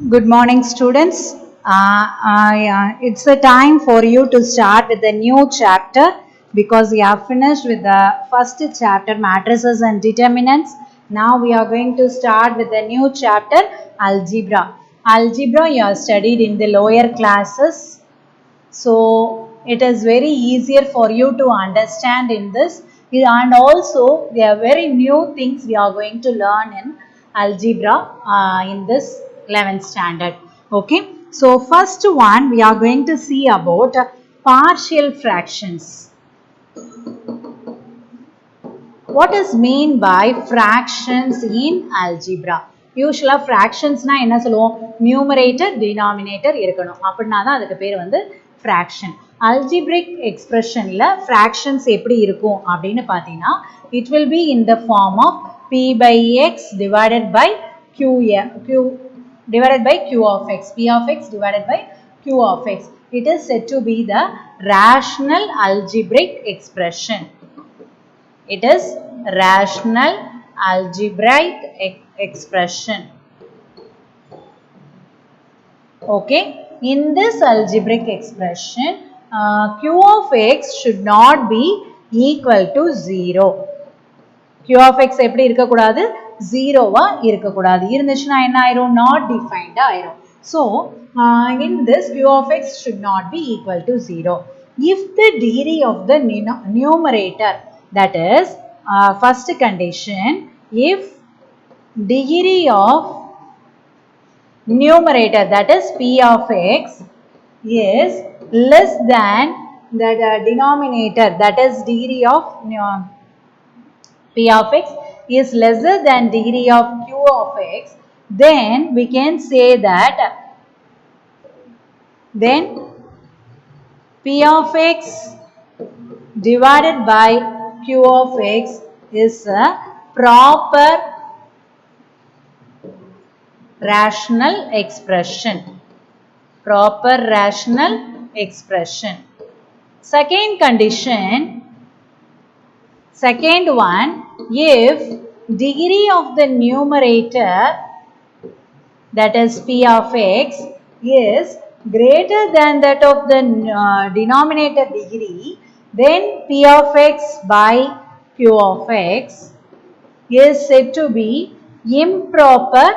Good morning, students. It's the time for you to start with a new chapter because we have finished with the first chapter, matrices and determinants. Now we are going to start with a new chapter, algebra. Algebra you have studied in the lower classes, so it is very easier for you to understand in this, and also there are very new things we are going to learn in algebra in this 11th standard. Okay, so first one we are going to see about partial fractions. What is mean by fractions in algebra? Usually fractions na enna solluvom, numerator denominator irukano, appadina da adukku per vandu fraction. Algebraic expression la fractions eppadi irukum appdinu pathina, it will be in the form of p by x divided by q divided by q of x, p of x divided by q of x. It is said to be the rational algebraic expression. It is rational algebraic expression. Okay, in this algebraic expression, q of x should not be equal to 0. q of x எப்படி இருக்க கூடாது, 0வா இருக்க கூடாது. இருந்துச்சுனா என்ன ஆயிரும், not defined ஆயிரும். So in this q of x should not be equal to 0. If the degree of the numerator, that is first condition, if degree of numerator, that is p of x, is less than the denominator, that is degree of p of x is lesser than degree of q of x, then we can say that then p of x divided by q of x is a proper rational expression. Proper rational expression. Second condition, second one, if degree of the numerator, that is p of x, is greater than that of the denominator degree, then p of x by q of x is said to be improper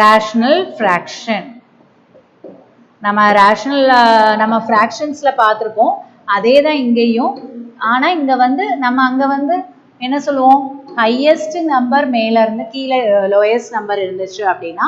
rational fraction. நம்ம rational நம்ம ஃப்ராக்ஷன்ஸ்ல பார்த்துருக்கோம், அதே தான் இங்கேயும். ஆனால் இங்கே வந்து நம்ம அங்கே வந்து என்ன சொல்லுவோம், ஹையஸ்ட் நம்பர் மேலே இருந்து கீழே லோயஸ்ட் நம்பர் இருந்துச்சு அப்படின்னா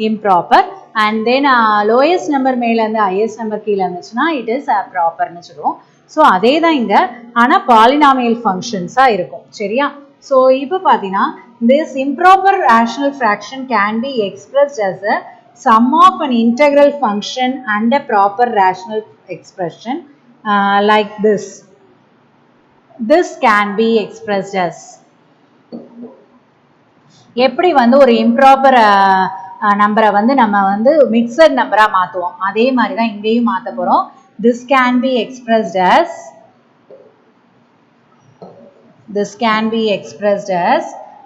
improper, and then lowest number மேலேருந்து ஹையஸ்ட் நம்பர் கீழே இருந்துச்சுன்னா இட் இஸ் ப்ராப்பர்னு சொல்லுவோம். ஸோ அதே தான் இங்கே, ஆனால் பாலினாமியல் ஃபங்க்ஷன்ஸாக இருக்கும். சரியா? ஸோ இப்போ பார்த்தீங்கன்னா this improper rational fraction can be expressed as a sum of an integral function and a proper rational expression like this. This can be expressed as, எப்படி வந்து ஒரு இம்ப்ராப்பர் நம்பரை வந்து நம்ம வந்து மிக்சட் நம்பரா மாற்றுவோம், அதே மாதிரி தான் இங்கேயும் மாற்ற போகிறோம். This can be expressed as, this can be expressed as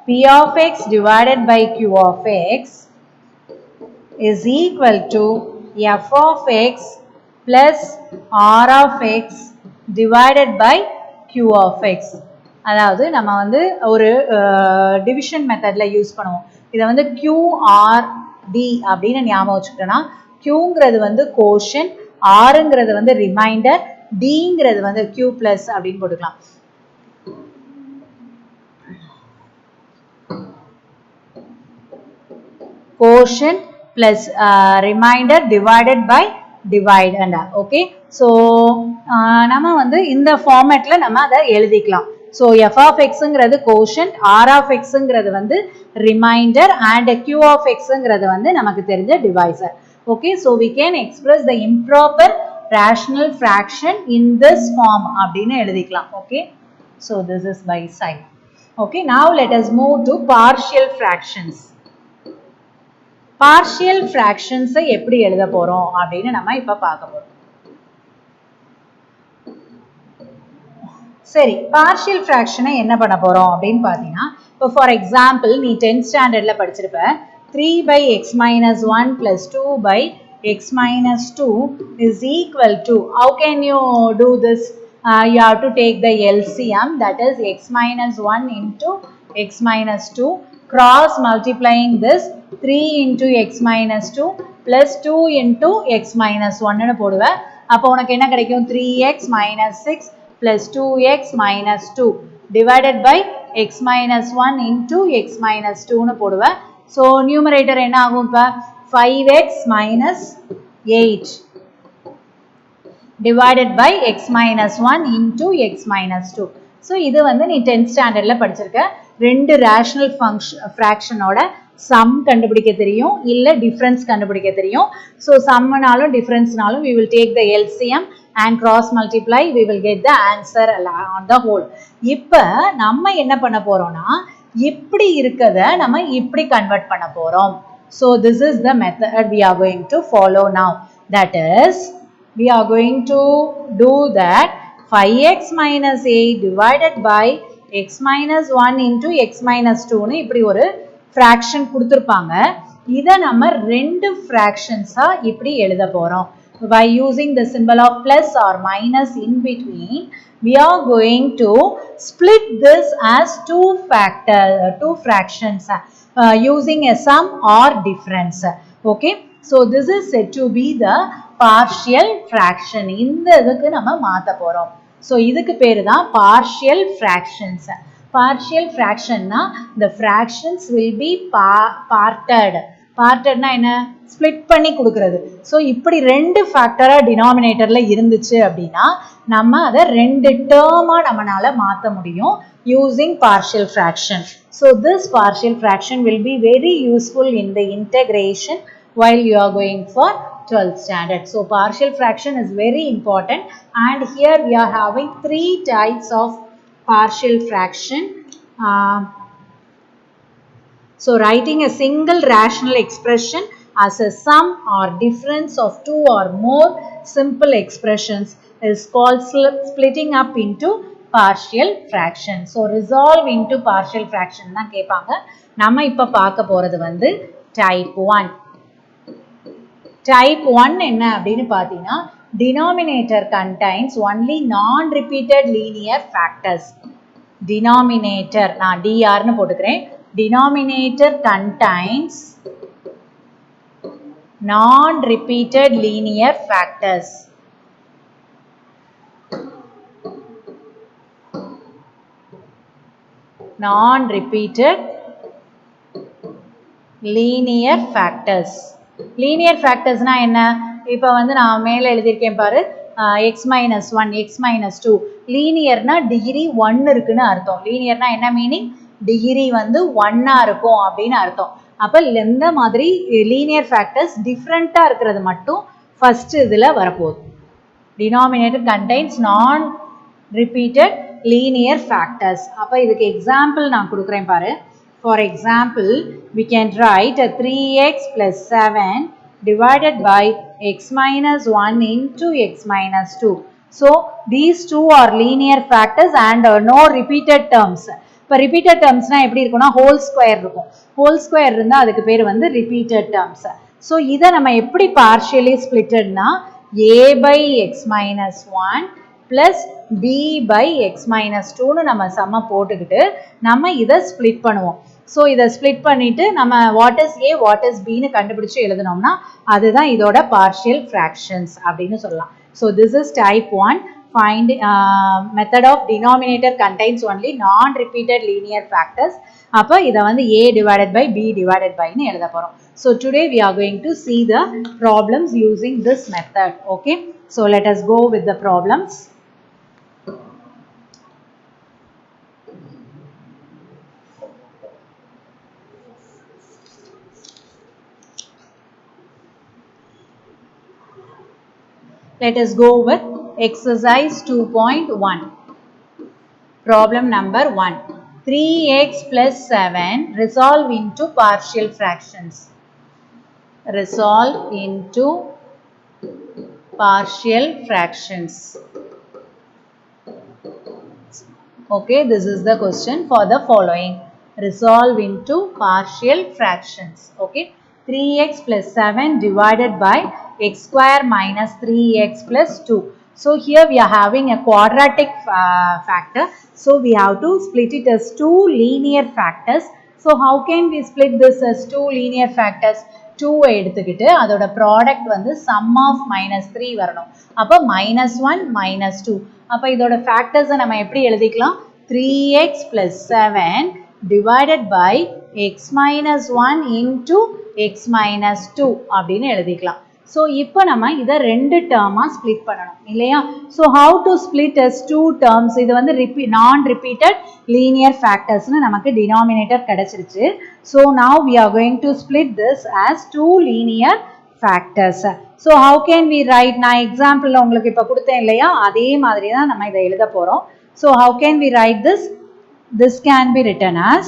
p of x divided by q of x is equal to f of x plus r of x divided by q of x. அதாவது நம்ம வந்து ஒரு division மெத்தட்ல use பண்ணுவோம். இதை வந்து QRD அப்படின்னு ஞாபகம் வச்சுக்கிட்டோம்னா, Qங்கிறது வந்து கோஷன், Rங்கிறது வந்து ரிமைண்டர், Dங்கிறது வந்து Q பிளஸ் அப்படின்னு போட்டுக்கலாம். Quotient plus remainder divided by divide and okay. So நம்ம வந்து இந்த ஃபார்மேட்ல நம்ம அதை எழுதிக்கலாம். So f of xங்கிறது quotient, r of xங்கிறது வந்து remainder and q of xங்கிறது வந்து நமக்கு தெரிஞ்ச divisor. Okay, so we can express the improper rational fraction in this form அப்படின்னு எழுதிக்கலாம். Okay, so this is by side. Okay, now let us move to partial fractions. Partial ஃப்ராக்ஷன்ஸை எப்படி எழுத போறோம் அப்படின்னு நம்ம இப்ப பார்க்க போறோம். சரி, பார்ஷியல் ஃப்ராக்ஷனை என்ன பண்ண போறோம் அப்படின்னு பார்த்தீங்கன்னா, இப்போ ஃபார் எக்ஸாம்பிள் நீ 10th ஸ்டாண்டர்ட்ல படிச்சிருப்ப, 3 by x minus 1 plus 2 by x minus 2 is equal to, how can you do this? You have to take the LCM, that is x minus 1 into x minus 2, cross multiplying this 3 into x minus 2 plus 2 into x minus 1 னு போடுவேன். அப்போ உனக்கு என்ன கிடைக்கும்? 3x minus 6 plus 2x minus 2 divided by x minus 1 into x minus 2 னு போடுவேன். So numerator என்ன ஆகும்? இப்ப 5x minus 8 divided by x minus 1 into x minus 2. So இது வந்து நீ 10th standardல படிச்சிருக்க. ரெண்டு rational fraction ஓட sum கண்டுபிடிக்க தெரியும், இல்ல difference கண்டுபிடிக்க தெரியும். So sum நாலும் difference நாலும் we will take the LCM and cross multiply, we will get the answer on the whole. இப்ப நம்ம என்ன பண்ண போறோம்னா, இப்படி இருக்கத நம்ம இப்படி convert பண்ண போறோம். So this is the method we are going to follow now. That is, we are going to do that 5x minus 8 divided by x minus 1 into x minus 2 னு இப்படி ஒரு fraction கொடுத்திருப்பாங்க. இத நம்ம ரெண்டு fractions இப்படி எழுத போறோம். By using the symbol of plus or minus in between, we are going to split this as two fractions using a sum or difference. Okay, so this is said to be the partial fraction. இந்த இதுக்கு நம்ம மாத்த போறோம். So இதுக்கு பேரு தான் partial fractions. Partial fraction na the fractions will be parted. Parted na என்ன? Split பண்ணி கொடுக்கிறது. So இப்படி ரெண்டு factor denominatorல இருந்துச்சு அப்படின்னா நம்ம அதை ரெண்டு term நம்மனால மாத்த முடியும் using partial fraction. So this partial fraction will be very useful in the integration while you are going for 12th standard. So partial fraction is very important, and here we are having three types of partial fraction. So writing a single rational expression as a sum or difference of two or more simple expressions is called splitting up into partial fraction. So resolve into partial fraction தான் கேட்பாங்க. நம்ம இப்ப பார்க்க போறது வந்து type 1. Type 1 என்ன அப்படின்னு பார்த்தீங்கன்னா, denominator contains only non-repeated linear factors. Denominator, நான் dr னு போட்டுக்கிறேன். Denominator contains non-repeated linear factors. Non-repeated linear factors. Linear factors na enna? இப்ப வந்து நான் மேல எழுதியிருக்கேன் பாரு, x minus 1, x minus 2. Linear na degree 1 இருக்குன்னு அர்த்தம். Linear na என்ன meaning? Degree வந்து 1 இருக்கும் அப்படின்னு அர்த்தம். அப்ப இந்த மாதிரி linear factors different இருக்கிறது மட்டும் first இதுல வரப்போகுது. Denominator contains non-repeated linear factors. அப்ப இதுக்கு example நான் கொடுக்கிறேன் பாரு. For example, we can write a 3x plus 7 divided by x minus 1 into x minus 2. So these two are linear factors and no repeated terms. இப்போ repeated terms na எப்படி இருக்கும்னா whole square இருக்கும். Whole square இருந்தா அதுக்கு பேர் வந்து repeated terms. So இதை நம்ம எப்படி partially splitted na a by x minus 1 plus b by x minus 2 னு நம்ம சம போட்டுக்கிட்டு நம்ம இதை split பண்ணுவோம். So இதை split பண்ணிட்டு நம்ம what is a what is b னு கண்டுபிடிச்சு எழுதணும்னா அதுதான் இதோட partial fractions அப்படின்னு சொல்லலாம். So this is type 1. Find method of denominator contains only non-repeated linear factors. அப்ப இதை வந்து a divided by b divided by னு எழுத போறோம். So today we are going to see the problems using this method. Okay, so let us go with the problems. Let us go with exercise 2.1. Problem number 1. 3x plus 7 resolve into partial fractions. Resolve into partial fractions. Okay, this is the question for the following. resolve into partial fractions. Okay, 3x plus 7 divided by x square minus 3x plus 2. So here we are having a quadratic factor. So we have to split it as two linear factors. So how can we split this as two linear factors? 2 எடுத்துக்கிட்டு அதோட product வந்து sum of -3 வரணும். அப்போ -1 -2. அப்போ இதோட ஃபேக்டர்ஸை நம்ம எப்படி எழுதிக்கலாம்? 3x plus 7 divided by x minus 1 into x minus 2 அப்படின்னு எழுதிக்கலாம். So இப்போ நம்ம இதை ரெண்டு டேர்மா ஸ்ப்ளிட் பண்ணணும் இல்லையா? So how to split as two terms? இது வந்து non repeated linear factors னு நமக்கு denominator கிடைச்சிருச்சு. So now we are going to split this as two linear factors. So how can we write? நான் எக்ஸாம்பிள்ல உங்களுக்கு இப்போ கொடுத்தேன் இல்லையா, அதே மாதிரி தான் நம்ம இதை எழுத போறோம். So how can we write this? This can be written as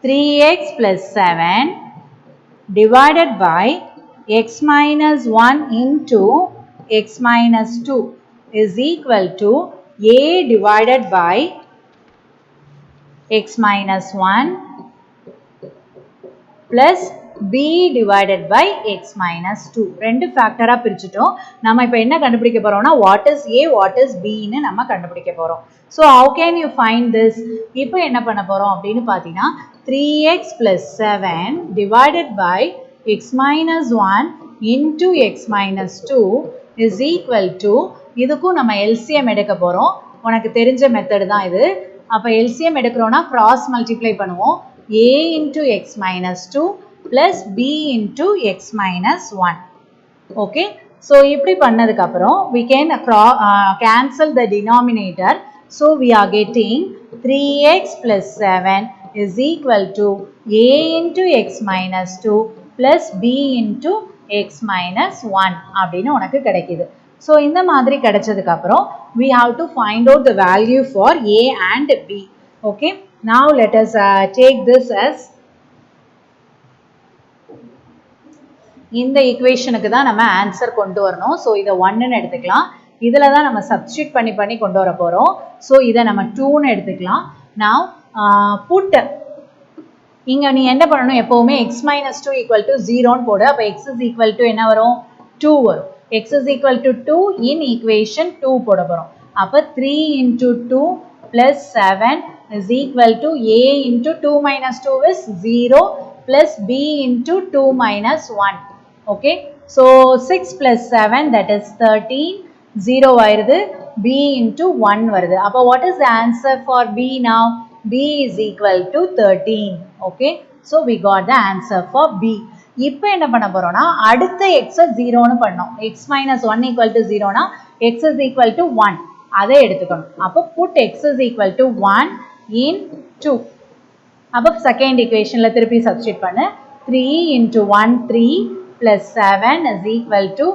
3x plus 7 divided by x minus 1 into x minus 2 is equal to a divided by x minus 1 plus b divided by x minus 2. ரெண்டு ஃபேக்டரா பிரிச்சிட்டோம். நம்ம இப்போ என்ன கண்டுபிடிக்க போறோம்னா what is a what is b ன்னு நம்ம கண்டுபிடிக்க போறோம். So how can you find this? இப்போ என்ன பண்ண போறோம் அப்படினு பாத்தீனா 3x plus 7 divided by x minus 1 into x minus 2 is equal to, இதுக்கும் நம்ம LCM எடுக்க போறோம். உனக்கு தெரிஞ்ச மெத்தட் தான் இது. அப்ப LCM எடுக்கிறோம்னா cross multiply பண்ணுவோம். a into x minus 2 plus b into x minus 1. Okay, so இப்படி பண்ணதுக்கு அப்புறம் we can cancel the denominator. So we are getting 3x plus 7 is equal to a into x minus 2 plus b into x minus 1 அப்படின்னு உனக்கு கிடைக்குது. So இந்த மாதிரி கிடைச்சதுக்கு அப்புறம் we have to find out the value for a and b. Okay, now let us take this as இந்த ஈக்குவேஷனுக்கு தான் நம்ம ஆன்சர் கொண்டு வரணும். ஸோ இதை 1ன்னு எடுத்துக்கலாம். இதில் தான் நம்ம சப்ஸ்டியூட் பண்ணி கொண்டு வர போகிறோம். ஸோ இதை நம்ம 2ன்னு எடுத்துக்கலாம். நான் புட் இங்கே நீ என்ன பண்ணணும், எப்போவுமே எக்ஸ் மைனஸ் 2 ஈக்குவல் டு 0ன்னு போடு. அப்போ எக்ஸ் இஸ் ஈக்குவல் டு என்ன வரும்? 2 வரும். X is equal to 2 in equation 2 போட போகிறோம். அப்போ 3 into 2 plus 7 is equal to a into 2 minus 2 is 0 plus b into 2 minus 1. Okay, so 6 plus 7 that is 13, 0 ஆயிருது, b into 1 வருது. அப்போ what is the answer for b now? b is equal to 13. Okay, so we got the answer for b. இப்போ என்ன பண்ண போறோம்னா அடுத்த x 0ன்னு பண்ணோம். x minus 1 equal to 0 னா x is equal to 1 அதை எடுத்துக்கணும். அப்போ put x is equal to 1 in 2. அப்போ செகண்ட் ஈக்குவேஷன்ல திருப்பி சப்ஸ்டிட் பண்ணு. 3 into 1 3 plus 7 is equal to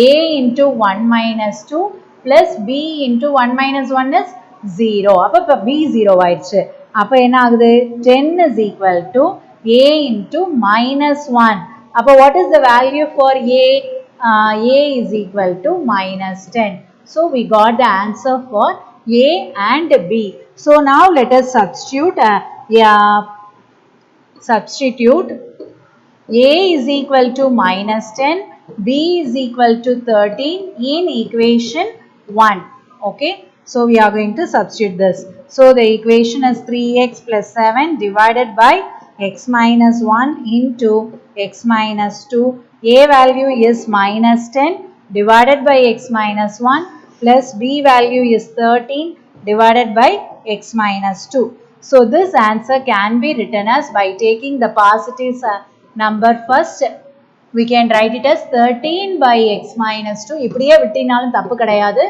a into 1 minus 2 plus b into 1 minus 1 is 0. அப்போ இப்போ b 0 ஆயிடுச்சு. அப்போ என்ன ஆகுது? 10 is equal to a into minus 1. அப்போ what is the value for a? A is equal to minus 10. So we got the answer for a and b. So now let us substitute. Substitute a is equal to minus 10, b is equal to 13 in equation 1. Okay, so we are going to substitute this. So the equation is 3x plus 7 divided by x minus 1 into x minus 2. A value is minus 10 divided by x minus 1 plus b value is 13 divided by x minus 2. So this answer can be written as by taking the positive number first. We can write it as 13 by x minus 2. இப்படியே விட்டினாலும் தப்பு கிடையாது.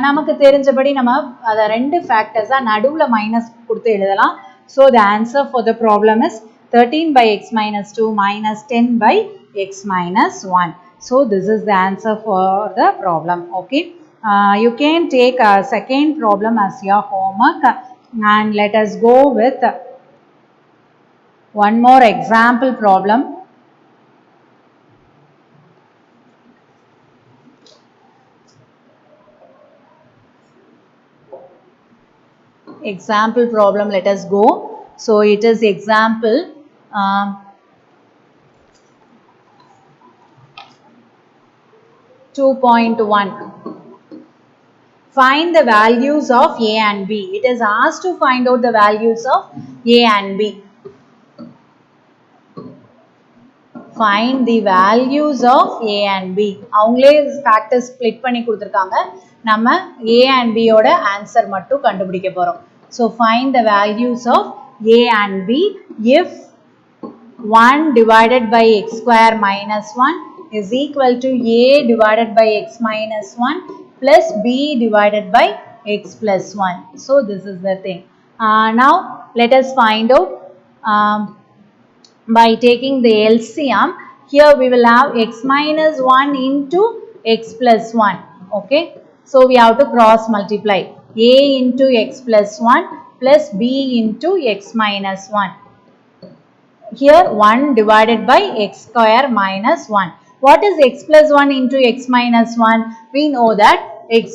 நமக்கு தெரிஞ்சபடி நம்ம அதை ரெண்டு ஃபேக்டர்ஸா நடுவுல minus கொடுத்து எழுதலாம். So the answer for the problem is 13 by x minus 2 minus 10 by x minus 1. So this is the answer for the problem. Okay, you can take a second problem as your homework. And let us go with one more example problem. example problem, let us go. So it is example 2.1. Find the values of A and B. It is asked to find out the values of A and B. Find the values of A and B. அவங்களே factors split பண்ணி கொடுத்திருக்காங்க. நம்ம A and B ஓட answer மட்டும் கண்டுபிடிக்க போறோம். So find the values of A and B if 1 divided by x square minus 1 is equal to A divided by x minus 1 plus B divided by x plus 1. So this is the thing. Now let us find out by taking the LCM. Here we will have x minus 1 into x plus 1. Okay. So we have to cross multiply A into x plus 1 plus B into x minus 1. Here 1 divided by x square minus 1. What is x plus 1 into x minus 1? We know that x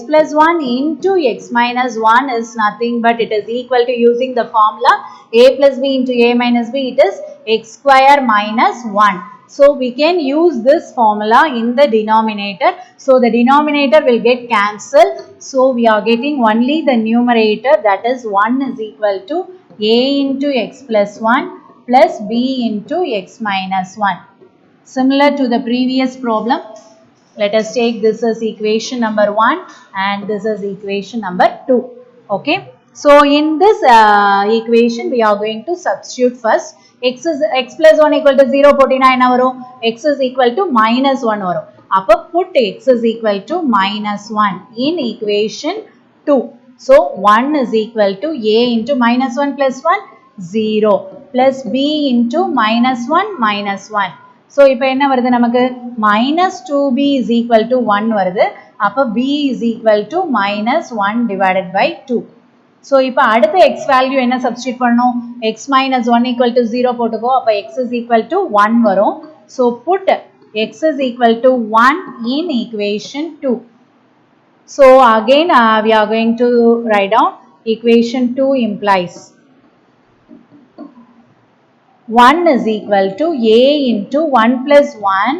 plus 1 into x minus 1 is nothing but it is equal to, using the formula a plus b into a minus b, it is x square minus 1. So we can use this formula in the denominator. So the denominator will get cancelled. So we are getting only the numerator, that is 1 is equal to a into x plus 1 plus b into x minus 1. Similar to the previous problem, let us take this as equation number 1 and this is equation number 2. Okay. So in this equation we are going to substitute first. X plus 1 equal to 0 போட்டினா என்ன வரும்? X is equal to minus 1 வரும். அப்போ put x is equal to minus 1 in equation 2. So 1 is equal to a into minus 1 plus 1 0 plus b into minus 1 minus 1. So இப்போ என்ன வருது நமக்கு? minus 2b is equal to 1 வருது. அப்போ b is equal to minus 1 divided by 2. So இப்போ அடுத்த x value என்ன substitute பண்ணணும்? x minus 1 equal to 0 போட்டுக்கோ. அப்போ x is equal to 1 வரும். So put x is equal to 1 in equation 2. So again we are going to write down equation 2 implies 1 is equal to a into 1 plus 1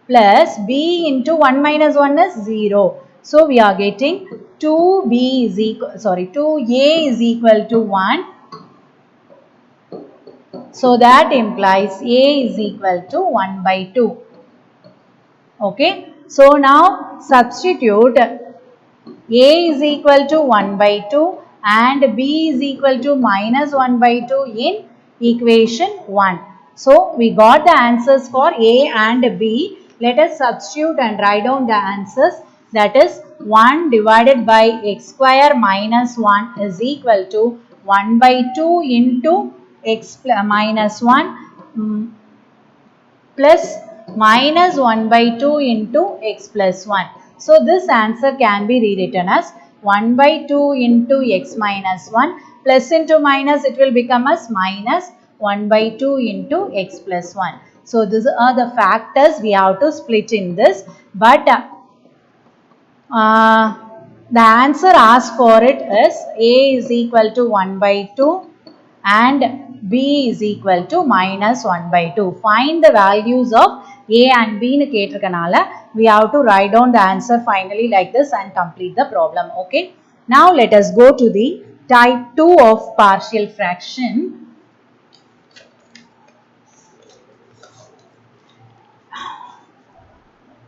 plus b into 1 minus 1 is 0. So we are getting 2a is equal to 1. So that implies a is equal to 1 by 2. Okay. So now substitute a is equal to 1 by 2 and b is equal to minus 1 by 2 in equation 1. So we got the answers for a and b. Let us substitute and write down the answers. That is 1 divided by x square minus 1 is equal to 1 by 2 into x minus 1 plus minus 1 by 2 into x plus 1. So this answer can be rewritten as 1 by 2 into x minus 1 plus into minus, it will become as minus 1 by 2 into x plus 1. So these are the factors we have to split in this, but the answer asked for it is a is equal to 1 by 2 and b is equal to minus 1 by 2. Find the values of a and b nu ketirukanaala we have to write down the answer finally like this and complete the problem. Okay. Now let us go to the type 2 of partial fraction.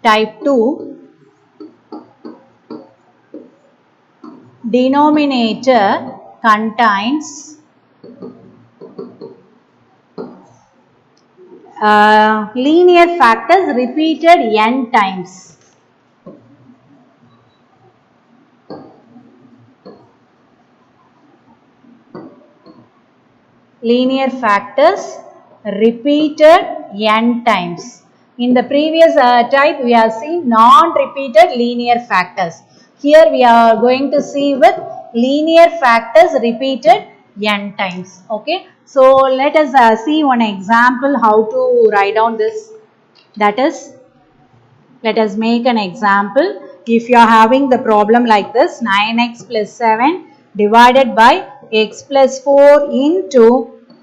Type 2, denominator contains linear factors repeated n times. Linear factors repeated n times. In the previous type we have seen non-repeated linear factors. Here we are going to see with linear factors repeated n times. Okay. So let us see one example how to write down this. That is, let us make an example. If you are having the problem like this, 9x plus 7 divided by x plus 4 into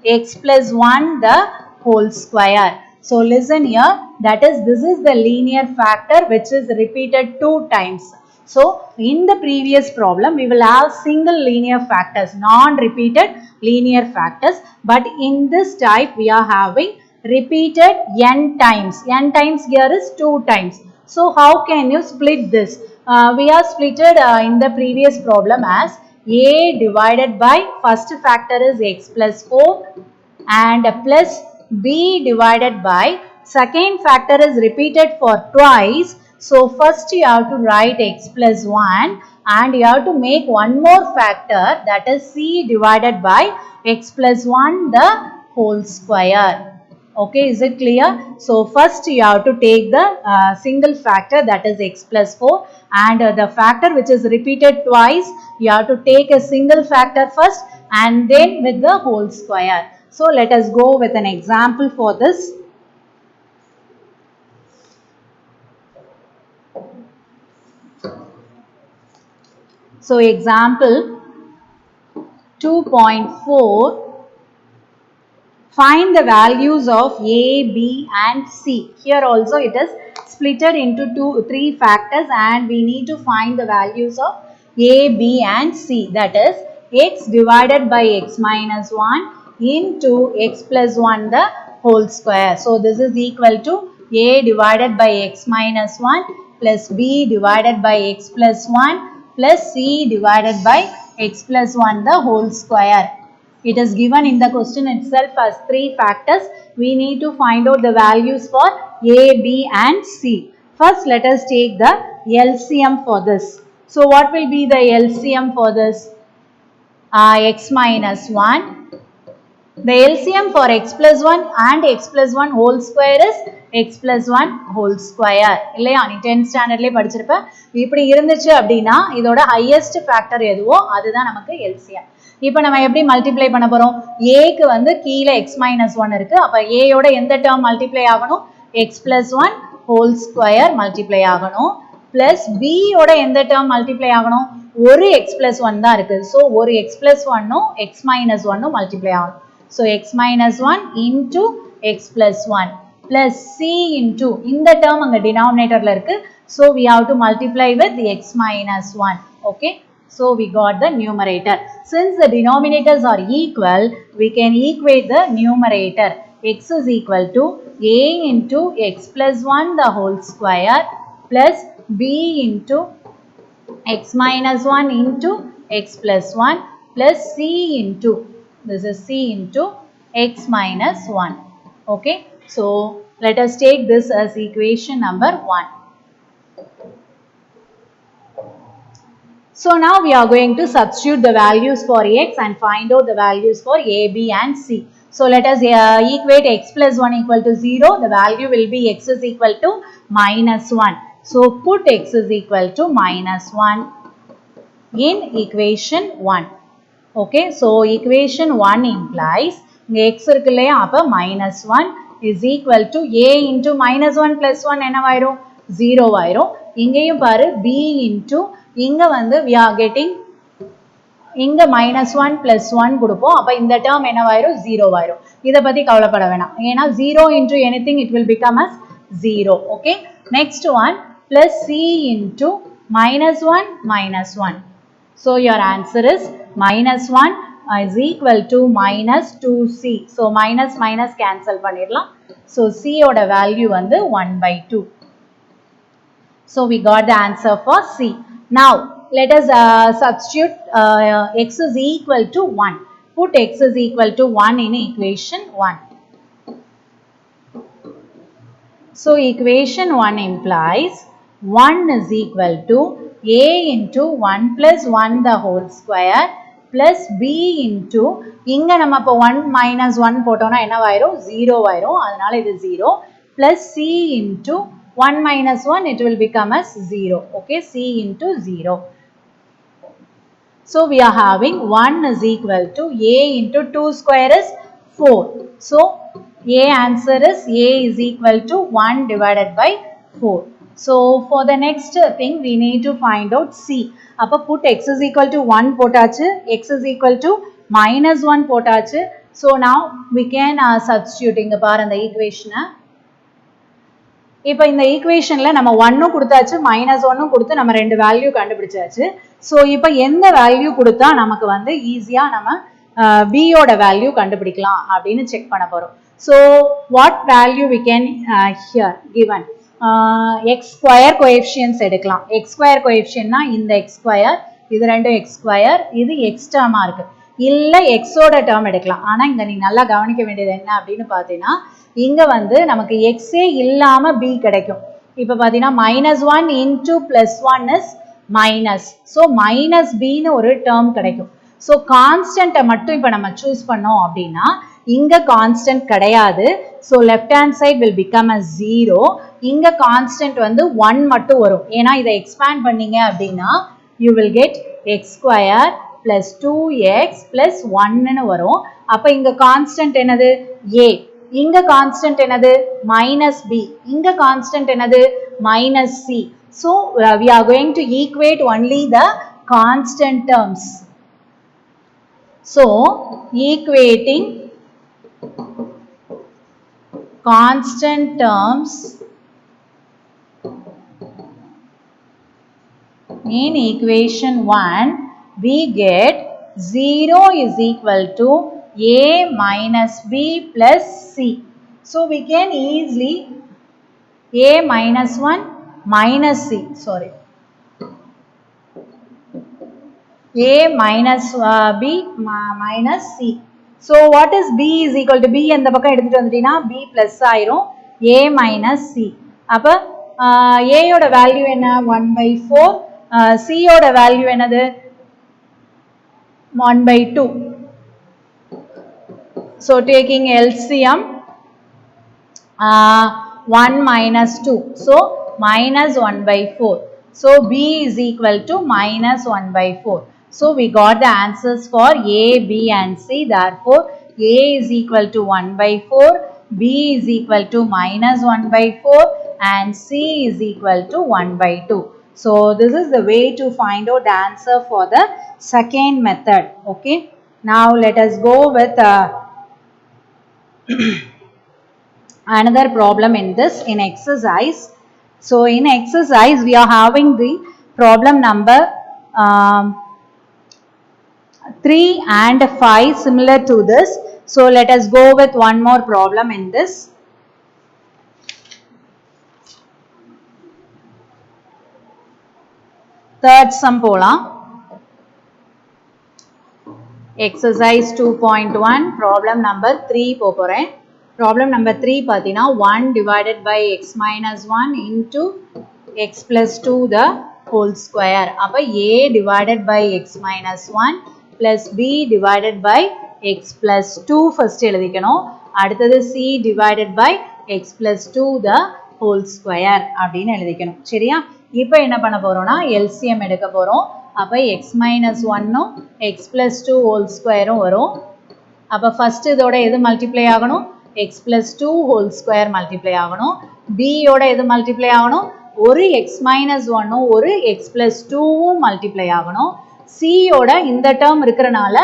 x plus 1 the whole square. So listen here, that is, this is the linear factor which is repeated 2 times. So in the previous problem we will have single linear factors, non-repeated linear factors, but in this type we are having repeated n times. N times here is 2 times. So how can you split this? We are splitted in the previous problem as a divided by first factor is x plus 4 and plus b divided by second factor is repeated for twice. So first you have to write x plus 1 and you have to make one more factor, that is c divided by x plus 1 the whole square. Okay, is it clear? So first you have to take the single factor, that is x plus 4, and the factor which is repeated twice, you have to take a single factor first and then with the whole square. So let us go with an example for this. So example 2.4. Find the values of A, B and C. Here also it is splitted into 3 factors and we need to find the values of A, B and C. That is x divided by x minus 1 into x plus 1 the whole square. So this is equal to A divided by x minus 1 plus B divided by x plus 1 plus C divided by x plus 1 the whole square. It is given in the question itself as 3 factors. We need to find out the values for A, B and C. First let us take the LCM for this. So what will be the LCM for this? X minus 1. The LCM for x plus 1 and x plus 1 whole square is x plus 1 whole square. இல்லையா, நீ 10th standardலே படிச்சிருப்ப. இப்படி இருந்துச்சு அப்படின்னா இதோட highest factor எதுவோ அதுதான் நமக்கு LCM. இப்போ நம்ம எப்படி மல்டிப்ளை பண்ண போறோம்? a க்கு வந்து கீழே x minus 1 இருக்கு. அப்ப a யோட எந்த டேர்ம் மல்டிப்ளை ஆகணும்? x plus 1 whole square multiply ஆகணும். plus b யோட எந்த டேர்ம் மல்டிப்ளை ஆகணும்? ஒரு x plus 1 தான் இருக்கு. So ஒரு x plus 1 உம் x minus 1 உம் மல்டிப்ளை ஆகணும். So x minus 1 into x plus 1 plus c into இந்த term அங்க denominatorல இருக்கு. So we have to multiply with x minus 1. Okay. So we got the numerator. Since the denominators are equal, we can equate the numerator. X is equal to a into x plus 1 the whole square plus b into x minus 1 into x plus 1 plus c into, this is c into x minus 1. Okay. So let us take this as equation number 1. So now we are going to substitute the values for x and find out the values for a, b and c. So let us equate x plus 1 equal to 0. The value will be x is equal to minus 1. So put x is equal to minus 1 in equation 1. Okay. So equation 1 implies x இருக்குல்லையா, அப்ப minus 1 is equal to a into minus 1 plus 1 என்னவாயிரும்? 0 ஆயிரும். இங்கேயும் பாரு b into இங்க வந்து we are getting இங்க minus 1 plus 1 கொடுப்போம். அப்ப இந்த term என்னவாயிரும்? 0 ஆயிரும். இத பத்தி கவலைப்பட வேணாம். ஏனா 0 into anything it will become as 0. Okay. Next one plus c into minus 1 minus 1. So your answer is minus 1 is equal to minus 2c. So minus minus cancel பண்ணிரலாம். So c ஓட value வந்து 1 by 2. So we got the answer for c. Now let us substitute x is equal to 1. Put x is equal to 1 in equation 1. So equation 1 implies 1 is equal to a into 1 plus 1 the whole square plus b into இங்க நம்ம அப்ப 1 minus 1 போட்டோம்னா என்னவாயிரும்? 0 ஆயிரும். அதனால இது 0 plus c into 1 minus 1 it will become as 0. Okay, c into 0. So we are having 1 is equal to a into 2 square is 4. So a answer is a is equal to 1 divided by 4. So for the next thing we need to find out C. அப்ப put x is equal to 1 போட்டாச்சு, x is equal to minus 1 போட்டாச்சு. So now we can substitute. இங்க பாரு அந்த equation. இப்போ இந்த ஈக்குவேஷன்ல நம்ம 1 கொடுத்தாச்சு, -1 கொடுத்து நம்ம ரெண்டு வேல்யூ கண்டுபிடிச்சாச்சு. ஸோ இப்போ எந்த வேல்யூ கொடுத்தா நமக்கு வந்து ஈஸியா நம்ம b யோட வேல்யூ கண்டுபிடிக்கலாம் அப்படின்னு செக் பண்ண போறோம். So what value we can here given x square coefficients எடுக்கலாம். x ஸ்கொயர் கோஎஃபிஷியன்ட்னா இந்த x ஸ்கொயர், இது ரெண்டும் x ஸ்கொயர், இது x டேர்மா இருக்கு. இல்ல x ஓட டேர்ம் எடுக்கலாம். ஆனா இங்க நீ நல்லா கவனிக்க வேண்டியது என்ன அப்படின்னு பார்த்தீங்கன்னா, இங்க வந்து நமக்கு x ஏ இல்லாம b கிடைக்கும். இப்ப பாத்தீங்கன்னா -1 into +1 is minus. So minus b ன்னு ஒரு டேர்ம் கிடைக்கும். So constant மட்டும் இப்ப நம்ம சூஸ் பண்ணோம் அப்படின்னா இங்க கான்ஸ்டன்ட் கிடையாது. So left hand side will become a 0. இங்க கான்ஸ்டன்ட் வந்து 1 மட்டும் வரும். ஏன்னா இதை எக்ஸ்பேண்ட் பண்ணீங்க அப்படின்னா you will get x square plus 2x plus 1 ன்னு வரும். அப்ப இங்க கான்ஸ்டன்ட் என்னது? a. இங்க கான்ஸ்டன்ட் என்னது? minus b. இங்க கான்ஸ்டன்ட் என்னது? minus c. So we are going to equate only the constant terms. So equating constant terms in equation 1 we get 0 is equal to a minus b plus c. So we can easily a minus 1 minus c, sorry, a minus b minus c. So what is b is equal to b அந்த பக்கம் எடுத்துட்டு வந்துட்டீங்கன்னா b plus ஆயிரும் a minus c. அப்ப a யோட value என்ன? 1/4. c யோட value என்னது? 1/2. So taking LCM 1 minus 2. So minus 1/4. So b is equal to minus 1/4. So we got the answers for A, B and C. Therefore A is equal to 1/4, B is equal to minus 1/4 and C is equal to 1/2. So this is the way to find out the answer for the second method. Okay. Now let us go with another problem in this in exercise. So in exercise we are having the problem number 3 and 5 similar to this. So let us go with one more problem in this. Third sum போலாம். Exercise 2.1 problem number 3 போறேன். Problem number 3 பார்த்தீங்கன்னா 1 divided by x minus 1 into x plus 2 the whole square. அப்ப a divided by x minus 1 plus b divided by x plus 2 first எழுதிக்கணும். அடுத்தது c divided by x plus 2 the whole square அப்படின்னு எழுதிக்கணும். சரியா? இப்போ என்ன பண்ண போறோம்னா LCM எடுக்க போறோம். அப்ப x minus 1 x plus 2 whole square வரும். அப்ப first இதோட எது மல்டிப்ளை ஆகணும்? x plus 2 whole square multiply ஆகணும். b யோட எது மல்டிப்ளை ஆகணும்? ஒரு x minus 1 ஒரு x plus 2 மல்டிப்ளை ஆகணும். c யோட இந்த டேர்ம் இருக்கிறனால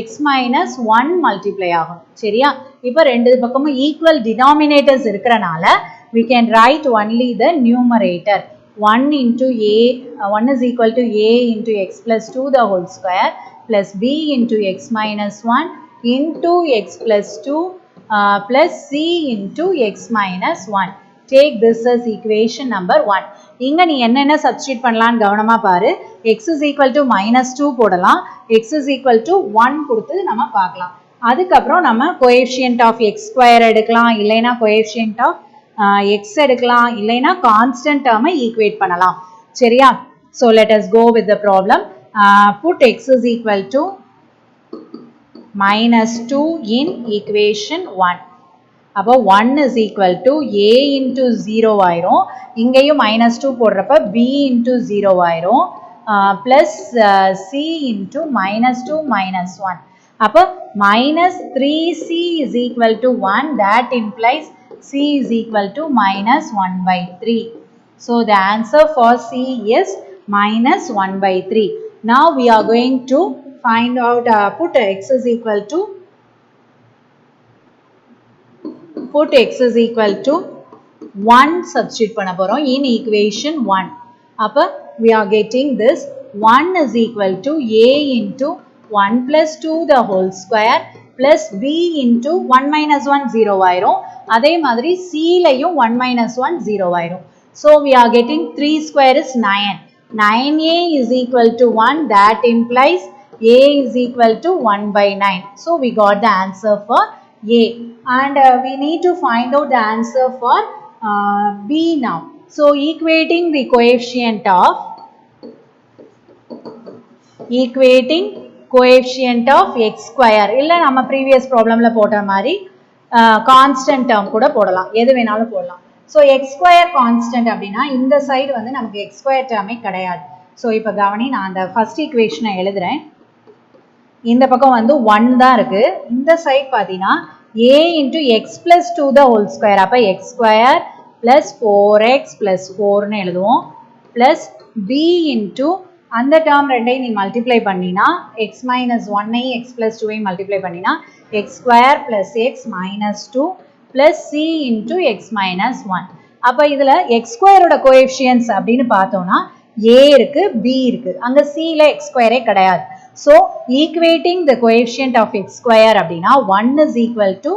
x minus 1 மல்டிப்ளை ஆகணும். சரியா? இப்போ ரெண்டு பக்கமும் ஈக்குவல் டினாமினேட்டர்ஸ் இருக்கிறனால we can write only the numerator. 1 into a 1 is equal to a into x plus 2 the whole square plus b into x minus 1 into x plus 2 plus c into x minus 1. Take this as equation number 1. இங்க நீ என்னென்ன substitute பண்ணலாம்னு கவனமா பாரு. x is equal to -2 போடலாம். x is equal to 1 கொடுத்து நம்ம பார்க்கலாம். அதுக்கப்புறம் நம்ம coefficient of x square எடுக்கலாம், இல்லைனா coefficient of x எடுக்கலாம், இல்லைனா constant term equate பண்ணலாம். சரியா? So let us go with the problem. Put x is equal to -2 in equation 1. அப்போ 1 is equal to a into 0 ஆயிரும். இங்கேயும் -2 போடுறப்ப b into 0 ஆயிரும். Plus c into -2 minus 1. அப்போ -3c is equal to 1. That implies c is equal to -1/3. So the answer for C is minus 1 by 3. Now we are going to find out, put x is equal to 1 substitute பண்ண போறோம் in equation 1. அப்ப we are getting this 1 is equal to a into 1 plus 2 the whole square plus b into 1 minus 1 0 ஆயிரும். அதே மாதிரி c லையும் 1 minus 1 0 ஆயிரும். So we are getting 3 square is 9. 9a is equal to 1, that implies a is equal to 1 by 9. So we got the answer for a, and we need to find out the answer for b now. So equating the coefficient of x square, illa nama previous problem la pota mari constant term kuda போடலாம், எது வேணாலும் போடலாம். So x square constant அப்படினா இந்த side வந்து நமக்கு x square term கிடையாது. So இப்போ கவனி, நான் அந்த first equation எழுதுறேன். இந்த பக்கம் வந்து 1 தான் இருக்கு. இந்த சைடு பாத்தீனா a into x plus 2 the whole square, அப்ப x square plus 4x plus 4 னு எழுதுவோம், plus b into அந்த term ரெண்டையும் நீ multiply பண்ணினா x minus 1 ஐ x plus 2 ஐ multiply பண்ணினா x square plus x minus 2 plus c into x minus 1. அப்ப இதுல x square ஓட coefficients அப்படின்னு பார்த்தோம்னா a இருக்கு, b இருக்கு, அங்க c ல x square கிடையாது. So equating the coefficient of x square அப்படினா 1 is equal to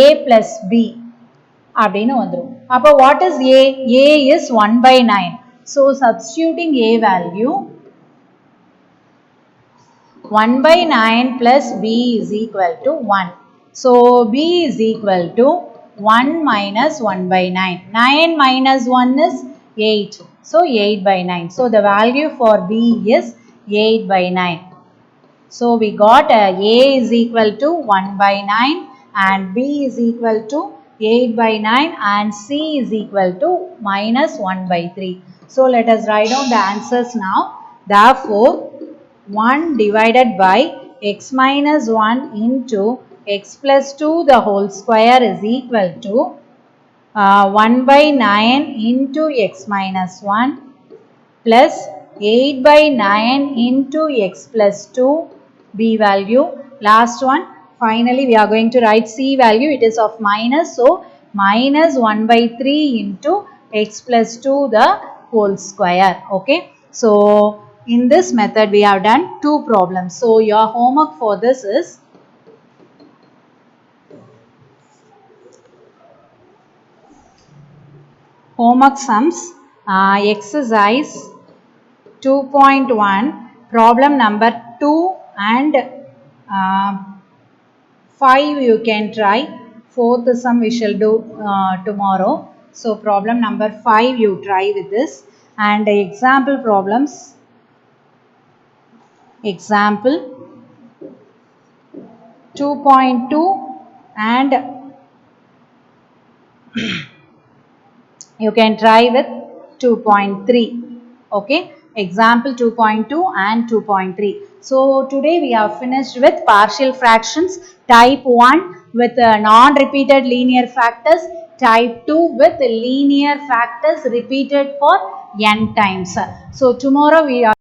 a plus b அப்படின்னு வந்துரும். அப்ப what is a? A is 1 by 9. So substituting a value 1 by 9 plus b is equal to 1. So b is equal to 1 minus 1 by 9. 9 minus 1 is 8. So 8 by 9. So the value for b is 8 by 9. So we got a is equal to 1 by 9 and b is equal to 8 by 9 and c is equal to minus 1 by 3. So let us write down the answers now. Therefore 1 divided by x minus 1 into x plus 2 the whole square is equal to 1 by 9 into x minus 1 plus 8 by 9 into x plus 2 b value. Last one, finally we are going to write c value, it is of minus, so minus 1 by 3 into x plus 2 the whole square. Okay, so in this method we have done 2 problems. So your homework for this is homework sums, exercise 2.1 problem number 2 and 5 you can try. 4th sum we shall do tomorrow. So problem number 5 you try with this, and example problems, example 2.2 and you can try with 2.3. okay, example 2.2 and 2.3. So today we have finished with partial fractions type 1 with non-repeated linear factors, type 2 with linear factors repeated for n times. So tomorrow we are